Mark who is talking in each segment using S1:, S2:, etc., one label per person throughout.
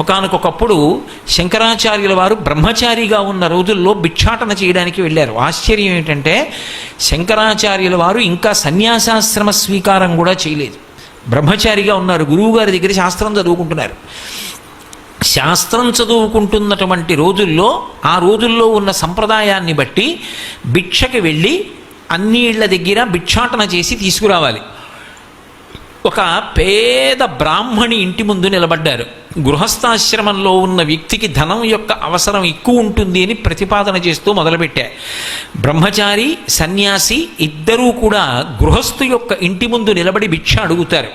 S1: ఒకానొకప్పుడు శంకరాచార్యుల వారు బ్రహ్మచారిగా ఉన్న రోజుల్లో భిక్షాటన చేయడానికి వెళ్ళారు. ఆశ్చర్యం ఏంటంటే శంకరాచార్యుల వారు ఇంకా సన్యాసాశ్రమ స్వీకారం కూడా చేయలేదు, బ్రహ్మచారిగా ఉన్నారు. గురువుగారి దగ్గర శాస్త్రం చదువుకుంటున్నారు. శాస్త్రం చదువుకుంటున్నటువంటి రోజుల్లో ఆ రోజుల్లో ఉన్న సంప్రదాయాన్ని బట్టి భిక్షకి వెళ్ళి అన్ని ఇళ్ల దగ్గర భిక్షాటన చేసి తీసుకురావాలి. ఒక పేద బ్రాహ్మణి ఇంటి ముందు నిలబడ్డారు. గృహస్థాశ్రమంలో ఉన్న వ్యక్తికి ధనం యొక్క అవసరం ఎక్కువ ఉంటుంది అని ప్రతిపాదన చేస్తూ మొదలుపెట్టారు. బ్రహ్మచారి సన్యాసి ఇద్దరూ కూడా గృహస్థు యొక్క ఇంటి ముందు నిలబడి భిక్ష అడుగుతారు.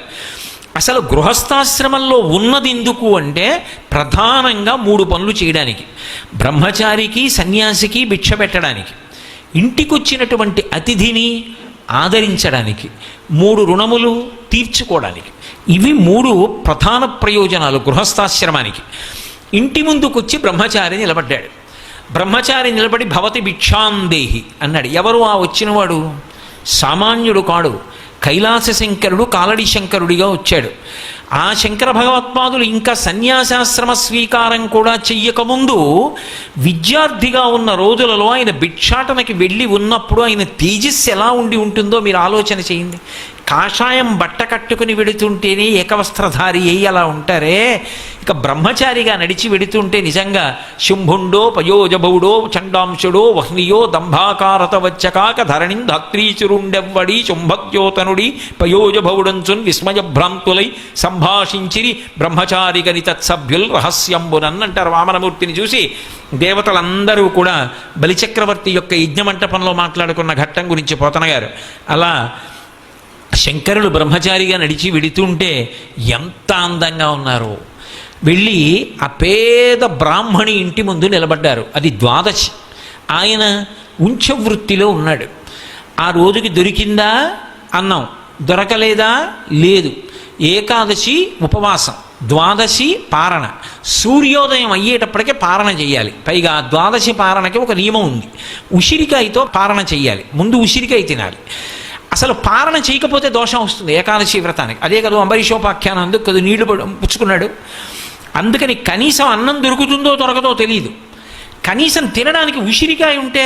S1: అసలు గృహస్థాశ్రమంలో ఉన్నది ఎందుకు అంటే ప్రధానంగా 3 పనులు చేయడానికి: బ్రహ్మచారికి సన్యాసికి భిక్ష పెట్టడానికి, ఇంటికొచ్చినటువంటి అతిథిని ఆదరించడానికి, 3 రుణములు తీర్చుకోవడానికి. ఇవి 3 ప్రధాన ప్రయోజనాలు గృహస్థాశ్రమానికి. ఇంటి ముందుకొచ్చి బ్రహ్మచారి నిలబడ్డాడు. బ్రహ్మచారి నిలబడి భవతి భిక్షాందేహి అన్నాడు. ఎవరు ఆ వచ్చినవాడు? సామాన్యుడు కాడు, కైలాస శంకరుడు కాలడి శంకరుడిగా వచ్చాడు. ఆ శంకర భగవత్పాదులు ఇంకా సన్యాసాశ్రమ స్వీకారం కూడా చెయ్యకముందు విద్యార్థిగా ఉన్న రోజులలో ఆయన భిక్షాటనకి వెళ్ళి ఉన్నప్పుడు ఆయన తేజస్సు ఎలా ఉండి ఉంటుందో మీరు ఆలోచన చేయండి. కాషాయం బట్ట కట్టుకుని వెడుతుంటేనే ఏకవస్త్రధారి అయ్యి అలా ఉంటారే, ఇక బ్రహ్మచారిగా నడిచి వెడుతుంటే నిజంగా శుంభుండో పయోజభవుడో చండాంశుడో వహ్నియో దంభాకారత వచ్చకాక ధరణిం ధాత్రీచురుండెవ్వడి శుంభద్యోతనుడి పయోజభవుడంచున్ విస్మయభ్రాంతులై సంభాషించిరి బ్రహ్మచారి గని తత్సభ్యుల్ రహస్యంబునన్ అంటారు. వామనమూర్తిని చూసి దేవతలందరూ కూడా బలిచక్రవర్తి యొక్క యజ్ఞమంటపంలో మాట్లాడుకున్న ఘట్టం గురించి పోతన గారు. అలా శంకరులు బ్రహ్మచారిగా నడిచి వెడుతుంటే ఎంత అందంగా ఉన్నారో. వెళ్ళి ఆ పేద బ్రాహ్మణి ఇంటి ముందు నిలబడ్డారు. అది ద్వాదశి. ఆయన ఉంచవృత్తిలో ఉన్నాడు. ఆ రోజుకి దొరికిందా అన్నం, దొరకలేదా లేదు. ఏకాదశి ఉపవాసం, ద్వాదశి పారణ. సూర్యోదయం అయ్యేటప్పటికే పారణ చేయాలి. పైగా ద్వాదశి పారణకి ఒక నియమం ఉంది, ఉసిరికాయతో పారణ చేయాలి. ముందు ఉసిరికాయ తినాలి. అసలు పారణ చేయకపోతే దోషం వస్తుంది ఏకాదశి వ్రతానికి. అదే కదా అంబరీషోపాఖ్యానం, అందుకు కదా నీళ్లు పుచ్చుకున్నాడు. అందుకని కనీసం అన్నం దొరుకుతుందో దొరకదో తెలియదు, కనీసం తినడానికి ఉసిరికాయ ఉంటే